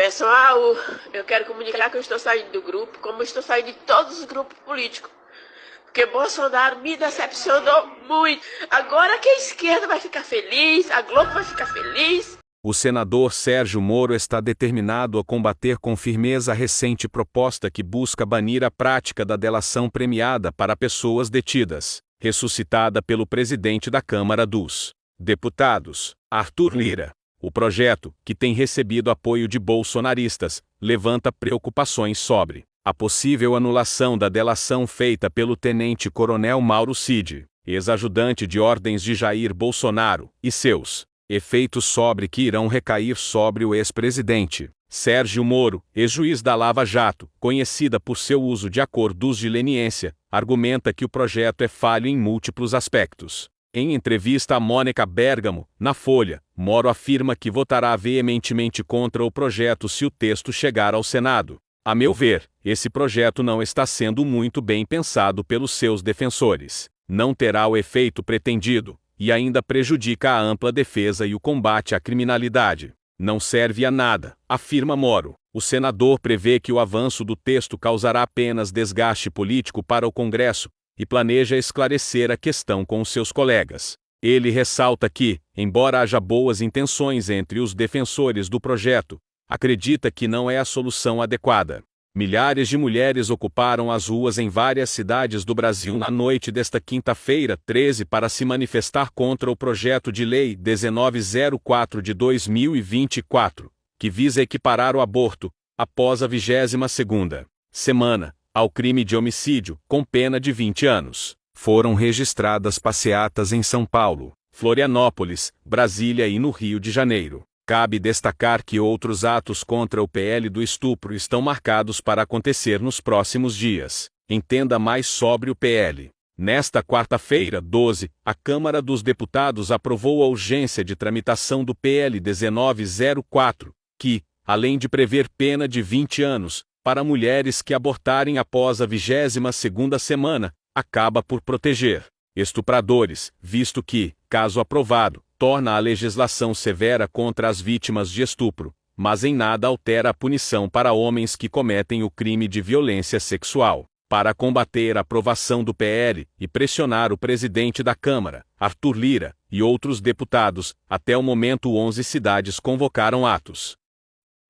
Pessoal, eu quero comunicar que eu estou saindo do grupo, como eu estou saindo de todos os grupos políticos. Porque Bolsonaro me decepcionou muito. Agora que a esquerda vai ficar feliz, a Globo vai ficar feliz. O senador Sérgio Moro está determinado a combater com firmeza a recente proposta que busca banir a prática da delação premiada para pessoas detidas, ressuscitada pelo presidente da Câmara dos Deputados, Arthur Lira. O projeto, que tem recebido apoio de bolsonaristas, levanta preocupações sobre a possível anulação da delação feita pelo tenente-coronel Mauro Cid, ex-ajudante de ordens de Jair Bolsonaro, e seus efeitos sobre que irão recair sobre o ex-presidente. Sérgio Moro, ex-juiz da Lava Jato, conhecida por seu uso de acordos de leniência, argumenta que o projeto é falho em múltiplos aspectos. Em entrevista a Mônica Bergamo, na Folha, Moro afirma que votará veementemente contra o projeto se o texto chegar ao Senado. A meu ver, esse projeto não está sendo muito bem pensado pelos seus defensores. Não terá o efeito pretendido, e ainda prejudica a ampla defesa e o combate à criminalidade. Não serve a nada, afirma Moro. O senador prevê que o avanço do texto causará apenas desgaste político para o Congresso, e planeja esclarecer a questão com seus colegas. Ele ressalta que, embora haja boas intenções entre os defensores do projeto, acredita que não é a solução adequada. Milhares de mulheres ocuparam as ruas em várias cidades do Brasil na noite desta quinta-feira, 13, para se manifestar contra o projeto de lei 1904 de 2024, que visa equiparar o aborto, após a 22ª semana, ao crime de homicídio, com pena de 20 anos. Foram registradas passeatas em São Paulo, Florianópolis, Brasília e no Rio de Janeiro. Cabe destacar que outros atos contra o PL do estupro estão marcados para acontecer nos próximos dias. Entenda mais sobre o PL. Nesta quarta-feira, 12, a Câmara dos Deputados aprovou a urgência de tramitação do PL 1904, que, além de prever pena de 20 anos, para mulheres que abortarem após a 22ª semana, acaba por proteger estupradores, visto que, caso aprovado, torna a legislação severa contra as vítimas de estupro, mas em nada altera a punição para homens que cometem o crime de violência sexual. Para combater a aprovação do PL e pressionar o presidente da Câmara, Arthur Lira, e outros deputados, até o momento 11 cidades convocaram atos.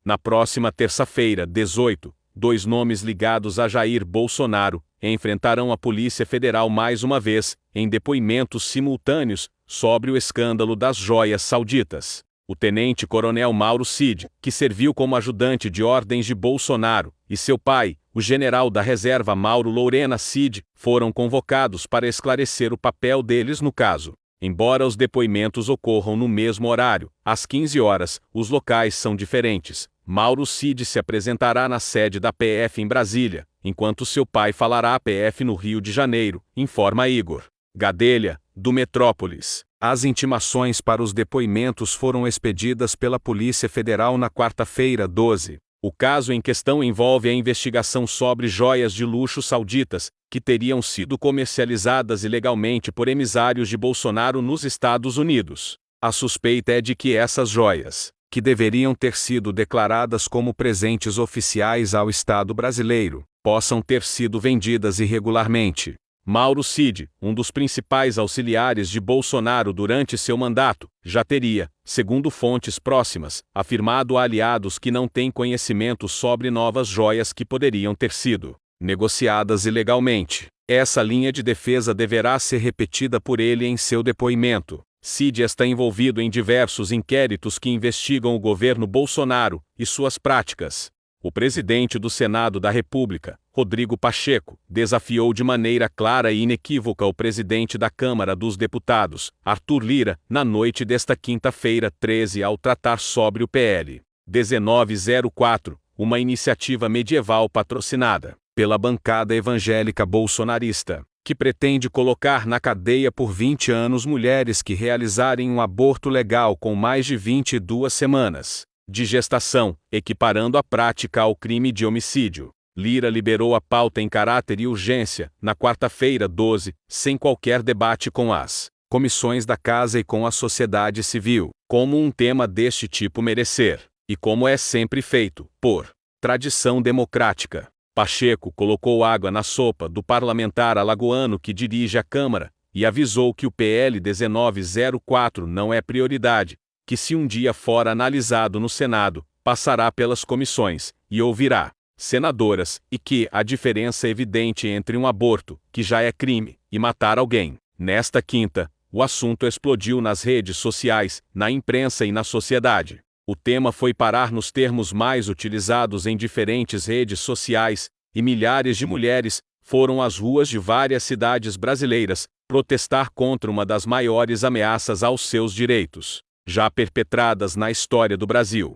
Na próxima terça-feira, 18, 2 nomes ligados a Jair Bolsonaro enfrentarão a Polícia Federal mais uma vez, em depoimentos simultâneos, sobre o escândalo das joias sauditas. O tenente-coronel Mauro Cid, que serviu como ajudante de ordens de Bolsonaro, e seu pai, o general da reserva Mauro Lorena Cid, foram convocados para esclarecer o papel deles no caso. Embora os depoimentos ocorram no mesmo horário, às 15 horas, os locais são diferentes. Mauro Cid se apresentará na sede da PF em Brasília, enquanto seu pai falará à PF no Rio de Janeiro, informa Igor Gadelha, do Metrópolis. As intimações para os depoimentos foram expedidas pela Polícia Federal na quarta-feira, 12. O caso em questão envolve a investigação sobre joias de luxo sauditas, que teriam sido comercializadas ilegalmente por emissários de Bolsonaro nos Estados Unidos. A suspeita é de que essas joias, que deveriam ter sido declaradas como presentes oficiais ao Estado brasileiro, possam ter sido vendidas irregularmente. Mauro Cid, um dos principais auxiliares de Bolsonaro durante seu mandato, já teria, segundo fontes próximas, afirmado a aliados que não têm conhecimento sobre novas joias que poderiam ter sido negociadas ilegalmente. Essa linha de defesa deverá ser repetida por ele em seu depoimento. Cid está envolvido em diversos inquéritos que investigam o governo Bolsonaro e suas práticas. O presidente do Senado da República, Rodrigo Pacheco, desafiou de maneira clara e inequívoca o presidente da Câmara dos Deputados, Arthur Lira, na noite desta quinta-feira, 13, ao tratar sobre o PL 1904, uma iniciativa medieval patrocinada pela bancada evangélica bolsonarista, que pretende colocar na cadeia por 20 anos mulheres que realizarem um aborto legal com mais de 22 semanas de gestação, equiparando a prática ao crime de homicídio. Lira liberou a pauta em caráter de urgência, na quarta-feira, 12, sem qualquer debate com as comissões da Casa e com a sociedade civil, como um tema deste tipo merecer. e como é sempre feito, por tradição democrática, Pacheco colocou água na sopa do parlamentar alagoano que dirige a Câmara e avisou que o PL 1904 não é prioridade, que se um dia for analisado no Senado, passará pelas comissões e ouvirá senadoras e que a diferença evidente entre um aborto, que já é crime, e matar alguém. Nesta quinta, o assunto explodiu nas redes sociais, na imprensa e na sociedade. O tema foi parar nos termos mais utilizados em diferentes redes sociais, e milhares de mulheres foram às ruas de várias cidades brasileiras protestar contra uma das maiores ameaças aos seus direitos, já perpetradas na história do Brasil.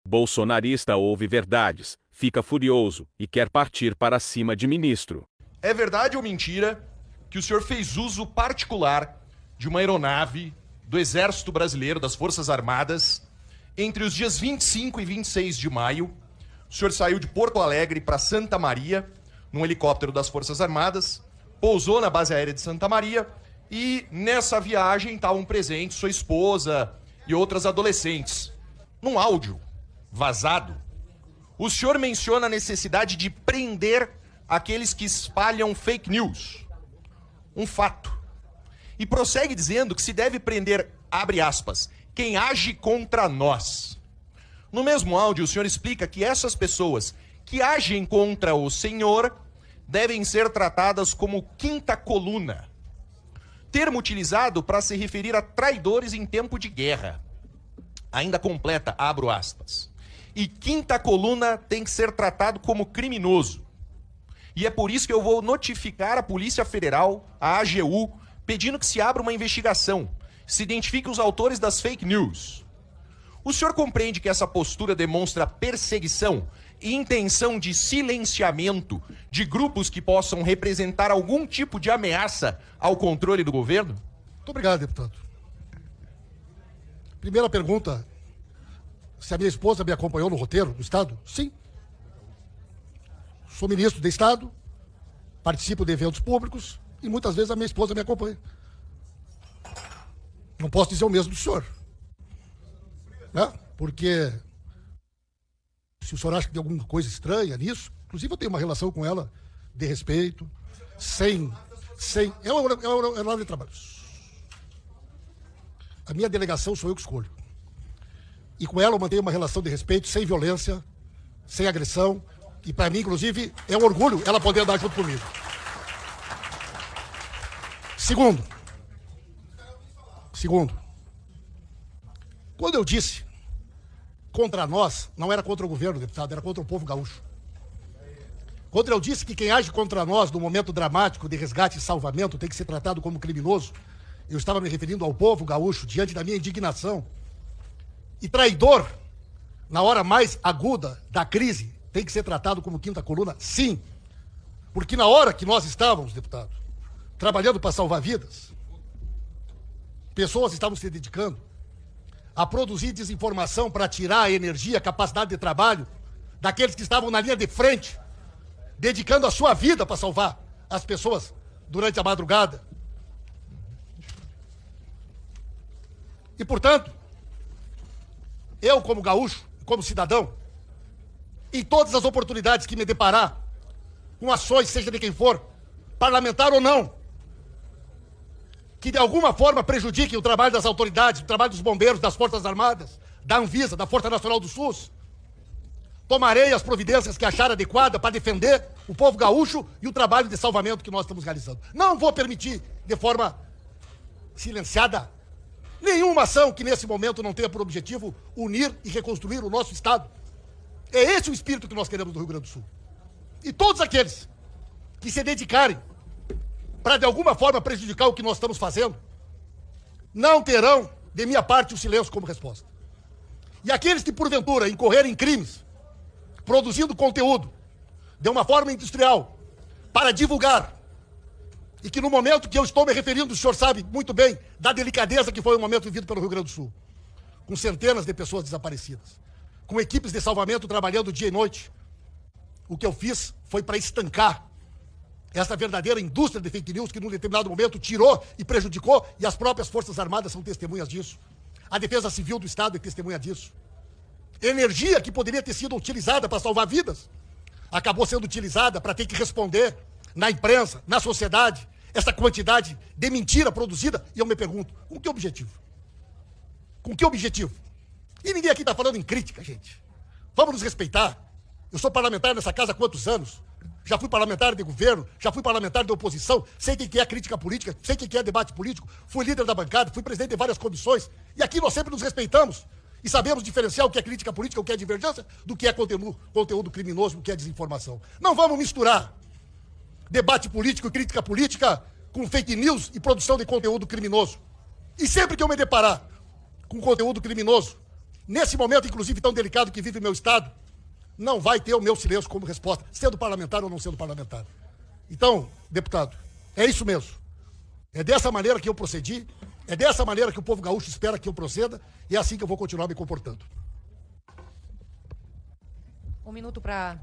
Bolsonarista ouve verdades, fica furioso e quer partir para cima de ministro. É verdade ou mentira que o senhor fez uso particular de uma aeronave do Exército Brasileiro, das Forças Armadas, entre os dias 25 e 26 de maio? O senhor saiu de Porto Alegre para Santa Maria, num helicóptero das Forças Armadas, pousou na base aérea de Santa Maria e nessa viagem estavam presentes sua esposa e outras adolescentes. Num áudio vazado, o senhor menciona a necessidade de prender aqueles que espalham fake news. Um fato. E prossegue dizendo que se deve prender, abre aspas, quem age contra nós. No mesmo áudio, o senhor explica que essas pessoas que agem contra o senhor devem ser tratadas como quinta coluna. Termo utilizado para se referir a traidores em tempo de guerra. Ainda completa, abro aspas. E quinta coluna tem que ser tratado como criminoso. E é por isso que eu vou notificar a Polícia Federal, a AGU, pedindo que se abra uma investigação, se identifique os autores das fake news. O senhor compreende que essa postura demonstra perseguição e intenção de silenciamento de grupos que possam representar algum tipo de ameaça ao controle do governo? Muito obrigado, deputado. Primeira pergunta, se a minha esposa me acompanhou no roteiro do Estado? Sim. Sou ministro de Estado, participo de eventos públicos e muitas vezes a minha esposa me acompanha. Não posso dizer o mesmo do senhor. Né? Porque se o senhor acha que tem alguma coisa estranha nisso, inclusive eu tenho uma relação com ela de respeito, sem é uma de trabalho. A minha delegação sou eu que escolho. E com ela eu mantenho uma relação de respeito, sem violência, sem agressão. E para mim, inclusive, é um orgulho ela poder andar junto comigo. Segundo, quando eu disse contra nós, não era contra o governo, deputado, era contra o povo gaúcho. Quando eu disse que quem age contra nós no momento dramático de resgate e salvamento tem que ser tratado como criminoso, eu estava me referindo ao povo gaúcho diante da minha indignação. E traidor, na hora mais aguda da crise, tem que ser tratado como quinta coluna? Sim. Porque na hora que nós estávamos, deputado, trabalhando para salvar vidas, pessoas estavam se dedicando a produzir desinformação para tirar a energia, a capacidade de trabalho daqueles que estavam na linha de frente, dedicando a sua vida para salvar as pessoas durante a madrugada. E, portanto, eu, como gaúcho, como cidadão, em todas as oportunidades que me deparar com ações, seja de quem for, parlamentar ou não, que de alguma forma prejudiquem o trabalho das autoridades, o trabalho dos bombeiros, das Forças Armadas, da Anvisa, da Força Nacional do SUS, tomarei as providências que achar adequada para defender o povo gaúcho e o trabalho de salvamento que nós estamos realizando. Não vou permitir, de forma silenciada, nenhuma ação que nesse momento não tenha por objetivo unir e reconstruir o nosso Estado. É esse o espírito que nós queremos do Rio Grande do Sul. E todos aqueles que se dedicarem para de alguma forma prejudicar o que nós estamos fazendo, não terão, de minha parte, o silêncio como resposta. E aqueles que, porventura, incorrerem em crimes, produzindo conteúdo de uma forma industrial para divulgar, e que no momento que eu estou me referindo, o senhor sabe muito bem da delicadeza que foi o momento vivido pelo Rio Grande do Sul, com centenas de pessoas desaparecidas, com equipes de salvamento trabalhando dia e noite. O que eu fiz foi para estancar essa verdadeira indústria de fake news que, num determinado momento, tirou e prejudicou, e as próprias Forças Armadas são testemunhas disso. A Defesa Civil do Estado é testemunha disso. Energia que poderia ter sido utilizada para salvar vidas, acabou sendo utilizada para ter que responder na imprensa, na sociedade, essa quantidade de mentira produzida. E eu me pergunto, com que objetivo? Com que objetivo? E ninguém aqui está falando em crítica, gente. Vamos nos respeitar. Eu sou parlamentar nessa casa há quantos anos? Já fui parlamentar de governo, já fui parlamentar de oposição, sei o que é crítica política, sei o que é debate político, fui líder da bancada, fui presidente de várias comissões, e aqui nós sempre nos respeitamos e sabemos diferenciar o que é crítica política, o que é divergência, do que é conteúdo criminoso, do que é desinformação. Não vamos misturar debate político e crítica política com fake news e produção de conteúdo criminoso. E sempre que eu me deparar com conteúdo criminoso, nesse momento, inclusive, tão delicado que vive o meu Estado, não vai ter o meu silêncio como resposta, sendo parlamentar ou não sendo parlamentar. Então, deputado, é isso mesmo. É dessa maneira que eu procedi, é dessa maneira que o povo gaúcho espera que eu proceda, e é assim que eu vou continuar me comportando. 1 minuto para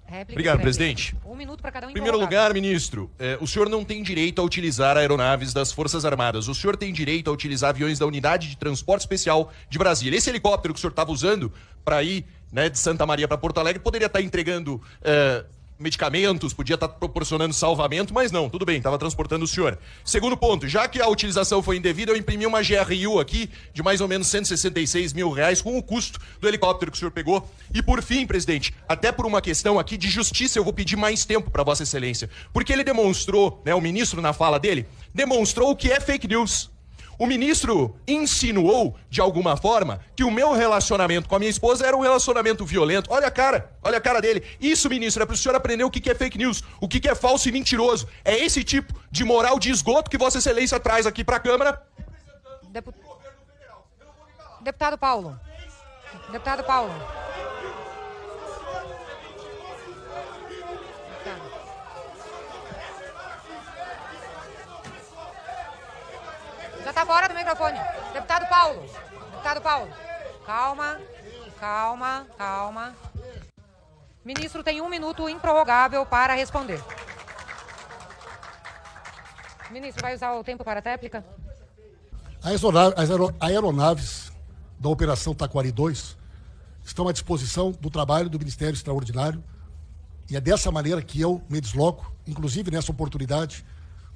réplica. Obrigado, presidente. 1 minuto para cada um. Em primeiro lugar, ministro, o senhor não tem direito a utilizar aeronaves das Forças Armadas. O senhor tem direito a utilizar aviões da Unidade de Transporte Especial de Brasília. Esse helicóptero que o senhor estava usando para ir, né, de Santa Maria para Porto Alegre poderia estar entregando medicamentos, podia estar proporcionando salvamento, mas não, tudo bem, estava transportando o senhor. Segundo ponto, já que a utilização foi indevida, eu imprimi uma GRU aqui de mais ou menos R$166 mil com o custo do helicóptero que o senhor pegou. E por fim, presidente, até por uma questão aqui de justiça, eu vou pedir mais tempo para Vossa Excelência, porque ele demonstrou, né, o ministro na fala dele, demonstrou o que é fake news. O ministro insinuou, de alguma forma, que o meu relacionamento com a minha esposa era um relacionamento violento. Olha a cara dele. Isso, ministro, é para o senhor aprender o que é fake news, o que é falso e mentiroso. É esse tipo de moral de esgoto que Vossa Excelência traz aqui para a Câmara. Deputado Paulo. Deputado Paulo. Já está fora do microfone. Deputado Paulo. Deputado Paulo. Calma. Ministro tem 1 minuto improrrogável para responder. Ministro, vai usar o tempo para a réplica? As aeronaves da Operação Taquari 2 estão à disposição do trabalho do Ministério Extraordinário, e é dessa maneira que eu me desloco, inclusive nessa oportunidade,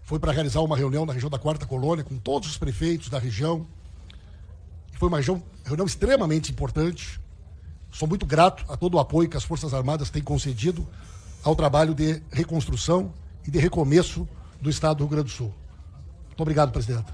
foi para realizar uma reunião na região da 4ª Colônia com todos os prefeitos da região. Foi uma reunião extremamente importante. Sou muito grato a todo o apoio que as Forças Armadas têm concedido ao trabalho de reconstrução e de recomeço do Estado do Rio Grande do Sul. Muito obrigado, presidente.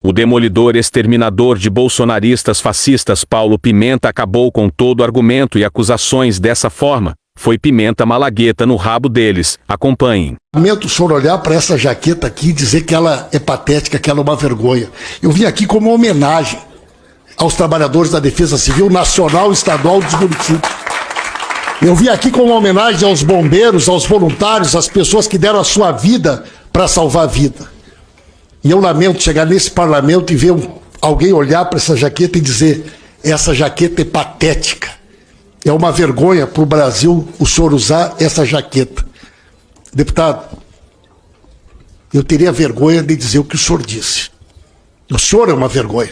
O demolidor exterminador de bolsonaristas fascistas Paulo Pimenta acabou com todo argumento e acusações dessa forma. Foi pimenta malagueta no rabo deles. Acompanhem. Lamento o senhor olhar para essa jaqueta aqui e dizer que ela é patética, que ela é uma vergonha. Eu vim aqui como homenagem aos trabalhadores da Defesa Civil Nacional e Estadual dos municípios. Eu vim aqui como homenagem aos bombeiros, aos voluntários, às pessoas que deram a sua vida para salvar a vida. E eu lamento chegar nesse parlamento e ver alguém olhar para essa jaqueta e dizer: essa jaqueta é patética. É uma vergonha para o Brasil o senhor usar essa jaqueta. Deputado, eu teria vergonha de dizer o que o senhor disse. O senhor é uma vergonha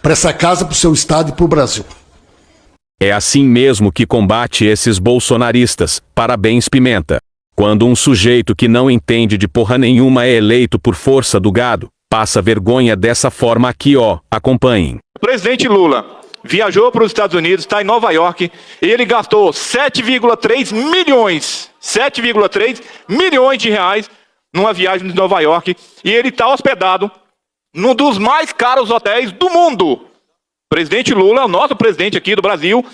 para essa casa, para o seu Estado e para o Brasil. É assim mesmo que combate esses bolsonaristas. Parabéns, Pimenta. Quando um sujeito que não entende de porra nenhuma é eleito por força do gado, passa vergonha dessa forma aqui, ó. Acompanhem. Presidente Lula viajou para os Estados Unidos, está em Nova York, e ele gastou 7,3 milhões de reais numa viagem de Nova York, e ele está hospedado num dos mais caros hotéis do mundo. Presidente Lula, o nosso presidente aqui do Brasil,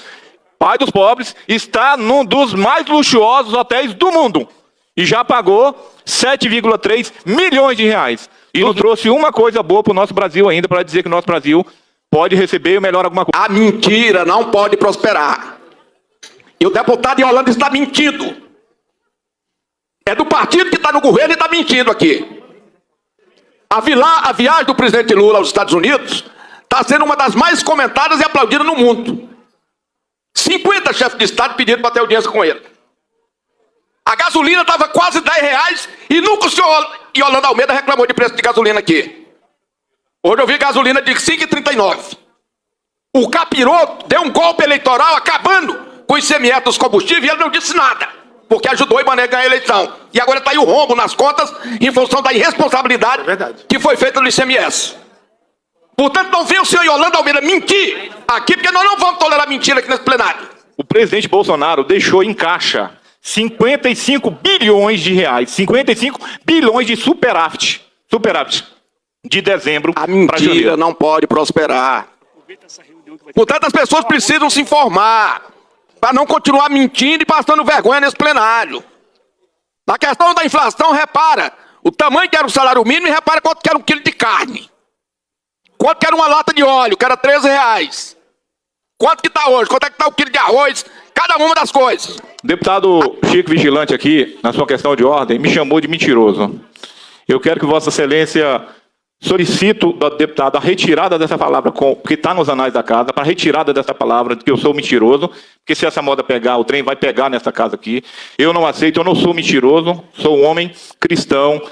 pai dos pobres, está num dos mais luxuosos hotéis do mundo, e já pagou 7,3 milhões de reais. E não trouxe uma coisa boa para o nosso Brasil ainda, para dizer que o nosso Brasil pode receber melhor alguma coisa. A mentira não pode prosperar. E o deputado Yolanda está mentindo. É do partido que está no governo e está mentindo aqui. A viagem do presidente Lula aos Estados Unidos está sendo uma das mais comentadas e aplaudidas no mundo. 50 chefes de Estado pediram para ter audiência com ele. A gasolina estava quase R$10 e nunca o senhor Yolanda Almeida reclamou de preço de gasolina aqui. Hoje eu vi gasolina de 5,39. O capiroto deu um golpe eleitoral acabando com o ICMS dos combustíveis e ele não disse nada, porque ajudou o Ibanez a ganhar a eleição. E agora está aí o rombo nas contas em função da irresponsabilidade que foi feita no ICMS. Portanto, não venha o senhor Yolanda Almeida mentir aqui, porque nós não vamos tolerar mentira aqui nesse plenário. O presidente Bolsonaro deixou em caixa 55 bilhões de reais, 55 bilhões de superávit de dezembro para janeiro. A mentira não pode prosperar. Portanto, as pessoas precisam se informar para não continuar mentindo e passando vergonha nesse plenário. Na questão da inflação, repara o tamanho que era o salário mínimo e repara quanto que era um quilo de carne. Quanto que era uma lata de óleo, que era R$13. Quanto que está hoje? Quanto é que está o quilo de arroz? Cada uma das coisas. Deputado Chico Vigilante aqui, na sua questão de ordem, me chamou de mentiroso. Eu quero que Vossa Excelência solicito do deputado a retirada dessa palavra, que está nos anais da casa, para a retirada dessa palavra de que eu sou mentiroso, porque se essa moda pegar, o trem vai pegar nessa casa aqui. Eu não aceito, eu não sou mentiroso, sou um homem cristão,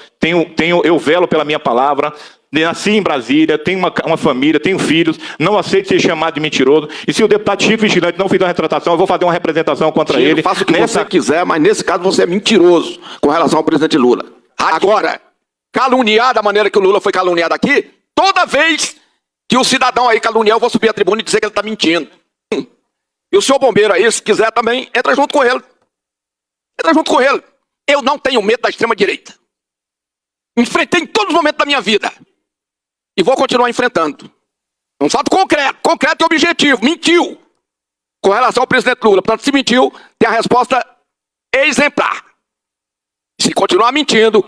eu velo pela minha palavra, nasci em Brasília, tenho uma família, tenho filhos, não aceito ser chamado de mentiroso, e se o deputado Chico Vigilante não fizer uma retratação, eu vou fazer uma representação contra Chico, ele. Faça o que você quiser, mas nesse caso você é mentiroso com relação ao presidente Lula. Agora, caluniar da maneira que o Lula foi caluniado aqui, toda vez que o cidadão aí caluniar, eu vou subir a tribuna e dizer que ele está mentindo. E o senhor bombeiro aí, se quiser também, entra junto com ele. Entra junto com ele. Eu não tenho medo da extrema-direita. Enfrentei em todos os momentos da minha vida. E vou continuar enfrentando. Um fato concreto e objetivo. Mentiu com relação ao presidente Lula. Portanto, se mentiu, tem a resposta exemplar. Se continuar mentindo,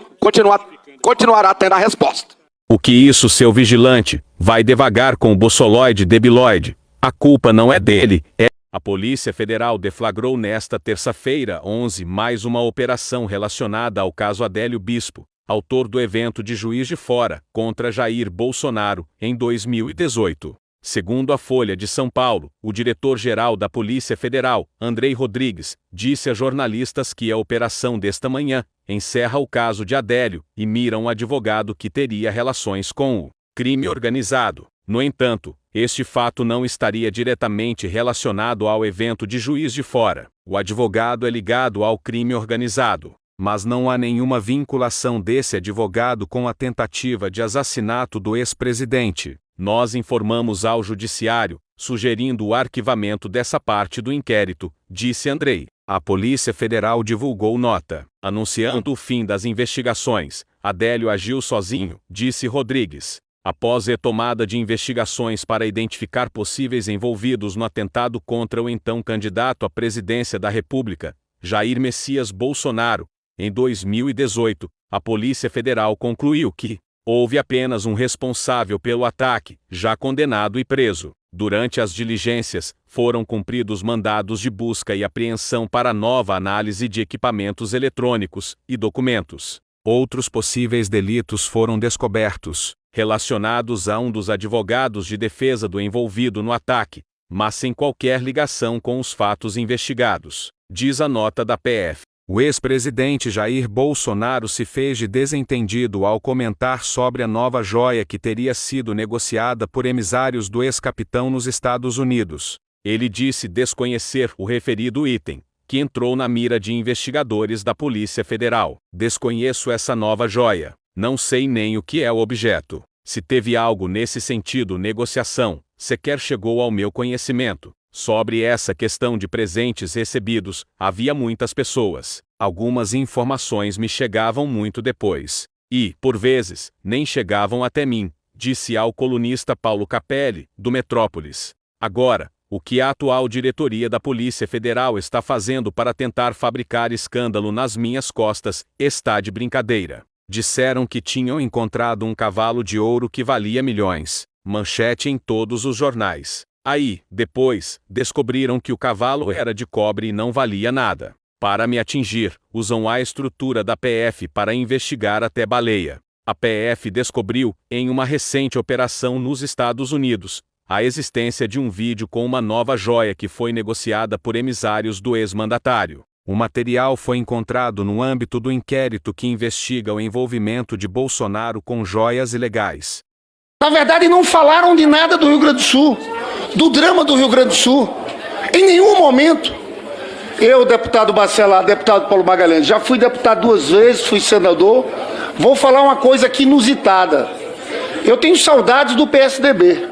continuará tendo a resposta. O que isso, seu vigilante? Vai devagar com o bossoloide debilóide. A culpa não é dele, é... A Polícia Federal deflagrou nesta terça-feira, 11, mais uma operação relacionada ao caso Adélio Bispo, autor do evento de Juiz de Fora, contra Jair Bolsonaro, em 2018. Segundo a Folha de São Paulo, o diretor-geral da Polícia Federal, Andrei Rodrigues, disse a jornalistas que a operação desta manhã encerra o caso de Adélio e mira um advogado que teria relações com o crime organizado. No entanto, este fato não estaria diretamente relacionado ao evento de Juiz de Fora. O advogado é ligado ao crime organizado, mas não há nenhuma vinculação desse advogado com a tentativa de assassinato do ex-presidente. Nós informamos ao Judiciário, sugerindo o arquivamento dessa parte do inquérito, disse Andrei. A Polícia Federal divulgou nota, anunciando o fim das investigações. Adélio agiu sozinho, disse Rodrigues. Após retomada de investigações para identificar possíveis envolvidos no atentado contra o então candidato à presidência da República, Jair Messias Bolsonaro, em 2018, a Polícia Federal concluiu que houve apenas um responsável pelo ataque, já condenado e preso. Durante as diligências, foram cumpridos mandados de busca e apreensão para nova análise de equipamentos eletrônicos e documentos. Outros possíveis delitos foram descobertos, relacionados a um dos advogados de defesa do envolvido no ataque, mas sem qualquer ligação com os fatos investigados, diz a nota da PF. O ex-presidente Jair Bolsonaro se fez de desentendido ao comentar sobre a nova joia que teria sido negociada por emissários do ex-capitão nos Estados Unidos. Ele disse desconhecer o referido item, que entrou na mira de investigadores da Polícia Federal. Desconheço essa nova joia. Não sei nem o que é o objeto. Se teve algo nesse sentido, negociação, sequer chegou ao meu conhecimento. Sobre essa questão de presentes recebidos, havia muitas pessoas. Algumas informações me chegavam muito depois. E, por vezes, nem chegavam até mim, disse ao colunista Paulo Capelli, do Metrópolis. Agora, o que a atual diretoria da Polícia Federal está fazendo para tentar fabricar escândalo nas minhas costas, está de brincadeira. Disseram que tinham encontrado um cavalo de ouro que valia milhões. Manchete em todos os jornais. Aí, depois, descobriram que o cavalo era de cobre e não valia nada. Para me atingir, usam a estrutura da PF para investigar até baleia. A PF descobriu, em uma recente operação nos Estados Unidos, a existência de um vídeo com uma nova joia que foi negociada por emissários do ex-mandatário. O material foi encontrado no âmbito do inquérito que investiga o envolvimento de Bolsonaro com joias ilegais. Na verdade, não falaram de nada do Rio Grande do Sul. do drama do Rio Grande do Sul. Em nenhum momento. Eu, deputado Bacelar, deputado Paulo Magalhães, já fui deputado 2 vezes, fui senador. Vou falar uma coisa aqui inusitada. Eu tenho saudades do PSDB,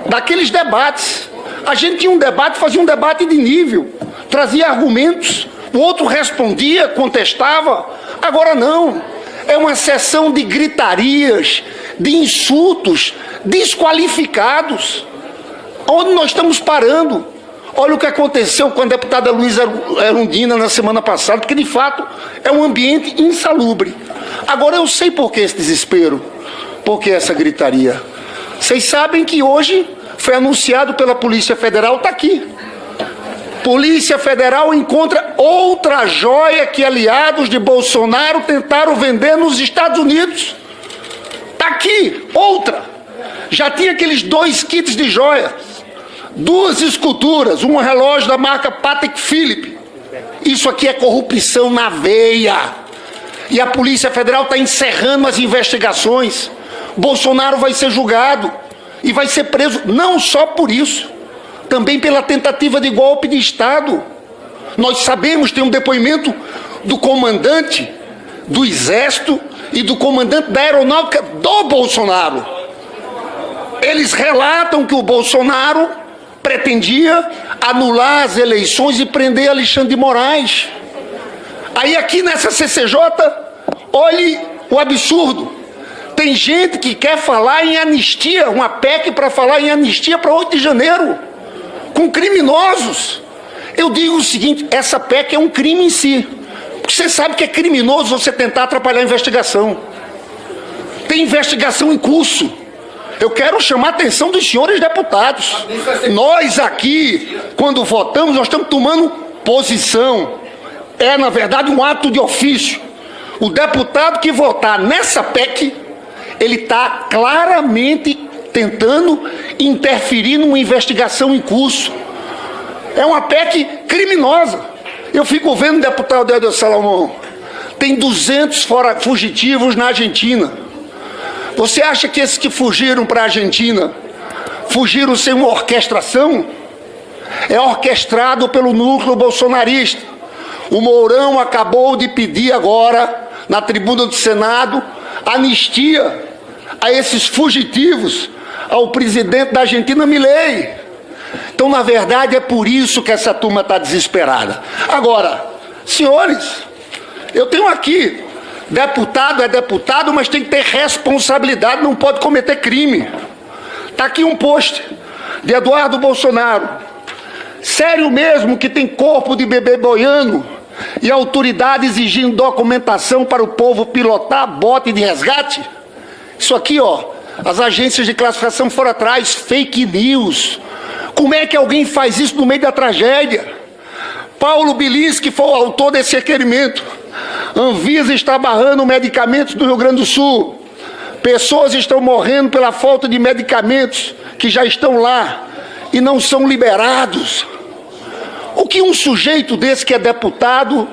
daqueles debates. A gente tinha um debate, fazia um debate de nível, trazia argumentos, o outro respondia, contestava. Agora não, é uma sessão de gritarias, de insultos, desqualificados. Onde nós estamos parando? Olha o que aconteceu com a deputada Luísa Erundina na semana passada, porque de fato é um ambiente insalubre. Agora eu sei por que esse desespero, por que essa gritaria. Vocês sabem que hoje foi anunciado pela Polícia Federal, está aqui. Polícia Federal encontra outra joia que aliados de Bolsonaro tentaram vender nos Estados Unidos. Está aqui, outra. Já tinha aqueles 2 kits de joias. 2 esculturas, um relógio da marca Patek Philippe. Isso aqui é corrupção na veia. E a Polícia Federal está encerrando as investigações. Bolsonaro vai ser julgado e vai ser preso não só por isso, também pela tentativa de golpe de Estado. Nós sabemos, tem um depoimento do comandante do Exército e do comandante da Aeronáutica do Bolsonaro. Eles relatam que o Bolsonaro pretendia anular as eleições e prender Alexandre de Moraes. Aí aqui nessa CCJ, olhe o absurdo. Tem gente que quer falar em anistia, uma PEC para falar em anistia para 8 de janeiro, com criminosos. Eu digo o seguinte, essa PEC é um crime em si. Porque você sabe que é criminoso você tentar atrapalhar a investigação. Tem investigação em curso. Eu quero chamar a atenção dos senhores deputados. Nós aqui, quando votamos, nós estamos tomando posição. É, na verdade, um ato de ofício. O deputado que votar nessa PEC, ele está claramente tentando interferir numa investigação em curso. É uma PEC criminosa. Eu fico vendo o deputado Hélio Salomão. Tem 200 fugitivos na Argentina. Você acha que esses que fugiram para a Argentina fugiram sem uma orquestração? É orquestrado pelo núcleo bolsonarista. O Mourão acabou de pedir agora, na tribuna do Senado, anistia a esses fugitivos, ao presidente da Argentina, Milei. Então, na verdade, é por isso que essa turma está desesperada. Agora, senhores, eu tenho aqui... Deputado é deputado, mas tem que ter responsabilidade, não pode cometer crime. Está aqui um post de Eduardo Bolsonaro. Sério mesmo que tem corpo de bebê boiando e autoridade exigindo documentação para o povo pilotar bote de resgate? Isso aqui, ó, as agências de classificação foram atrás, fake news. Como é que alguém faz isso no meio da tragédia? Paulo Bilis, que foi o autor desse requerimento. Anvisa está barrando medicamentos do Rio Grande do Sul. Pessoas estão morrendo pela falta de medicamentos que já estão lá e não são liberados. O que um sujeito desse que é deputado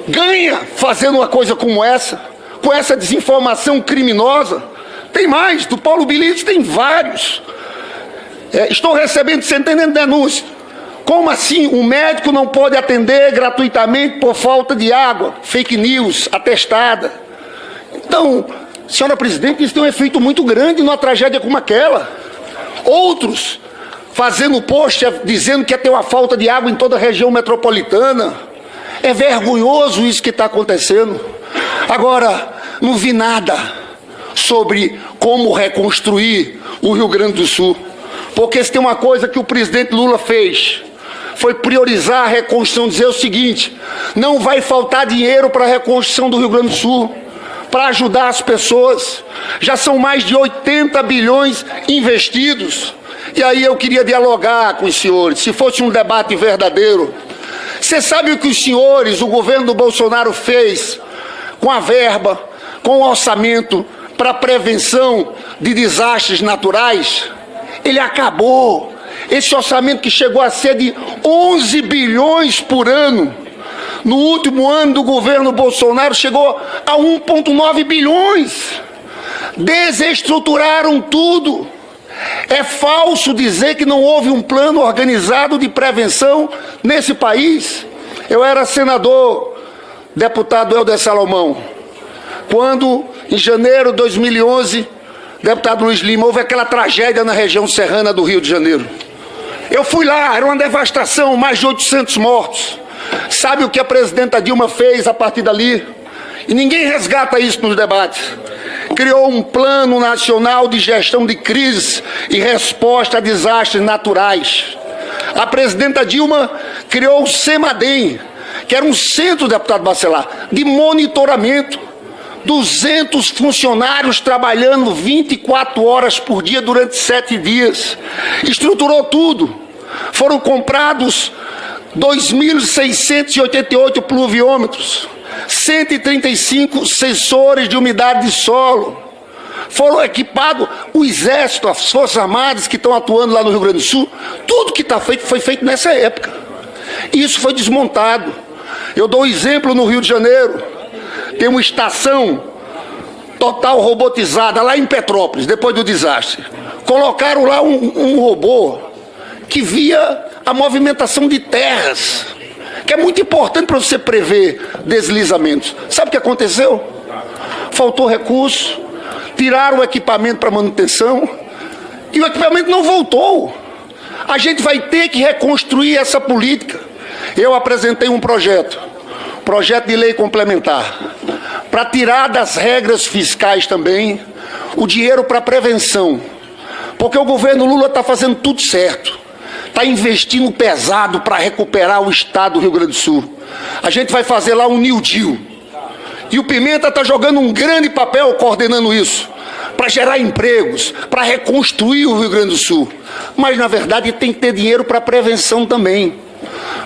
ganha fazendo uma coisa como essa, com essa desinformação criminosa? Tem mais, do Paulo Bilis tem vários. Estou recebendo centenas de denúncias. Como assim um médico não pode atender gratuitamente por falta de água? Fake news, atestada. Então, senhora presidente, isso tem um efeito muito grande numa tragédia como aquela. Outros fazendo post dizendo que ia ter uma falta de água em toda a região metropolitana. É vergonhoso isso que está acontecendo. Agora, não vi nada sobre como reconstruir o Rio Grande do Sul. Porque se tem uma coisa que o presidente Lula fez, foi priorizar a reconstrução, dizer o seguinte: não vai faltar dinheiro para a reconstrução do Rio Grande do Sul, para ajudar as pessoas. Já são mais de 80 bilhões investidos. E aí eu queria dialogar com os senhores, se fosse um debate verdadeiro. Você sabe o que os senhores, o governo do Bolsonaro fez com a verba, com o orçamento para a prevenção de desastres naturais? Ele acabou. Esse orçamento que chegou a ser de 11 bilhões por ano, no último ano do governo Bolsonaro chegou a 1,9 bilhões. Desestruturaram tudo. É falso dizer que não houve um plano organizado de prevenção nesse país. Eu era senador, deputado Helder Salomão, quando, em janeiro de 2011, deputado Luiz Lima, houve aquela tragédia na região serrana do Rio de Janeiro. Eu fui lá, era uma devastação, mais de 800 mortos. Sabe o que a presidenta Dilma fez a partir dali? E ninguém resgata isso nos debates. Criou um plano nacional de gestão de crises e resposta a desastres naturais. A presidenta Dilma criou o CEMADEM, que era um centro, deputado Bacelar, de monitoramento. 200 funcionários trabalhando 24 horas por dia durante 7 dias. Estruturou tudo. Foram comprados 2.688 pluviômetros, 135 sensores de umidade de solo. Foram equipados o Exército, as Forças Armadas que estão atuando lá no Rio Grande do Sul. Tudo que está feito foi feito nessa época. Isso foi desmontado. Eu dou um exemplo no Rio de Janeiro. Tem uma estação total robotizada lá em Petrópolis, depois do desastre. Colocaram lá um robô que via a movimentação de terras, que é muito importante para você prever deslizamentos. Sabe o que aconteceu? Faltou recurso, tiraram o equipamento para manutenção e o equipamento não voltou. A gente vai ter que reconstruir essa política. Eu apresentei um projeto de lei complementar, para tirar das regras fiscais também o dinheiro para prevenção. Porque o governo Lula está fazendo tudo certo. Está investindo pesado para recuperar o estado do Rio Grande do Sul. A gente vai fazer lá um New Deal. E o Pimenta está jogando um grande papel coordenando isso, para gerar empregos, para reconstruir o Rio Grande do Sul. Mas, na verdade, tem que ter dinheiro para prevenção também.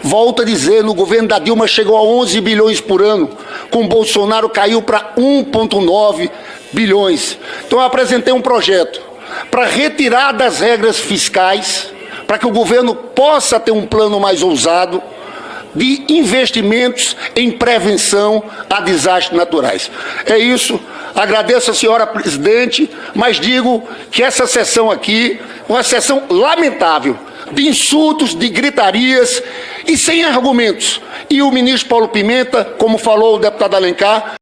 Volto a dizer, no governo da Dilma chegou a 11 bilhões por ano, com o Bolsonaro caiu para 1,9 bilhões. Então eu apresentei um projeto para retirar das regras fiscais, para que o governo possa ter um plano mais ousado de investimentos em prevenção a desastres naturais. É isso, agradeço a senhora presidente, mas digo que essa sessão aqui é uma sessão lamentável, de insultos, de gritarias e sem argumentos. E o ministro Paulo Pimenta, como falou o deputado Alencar,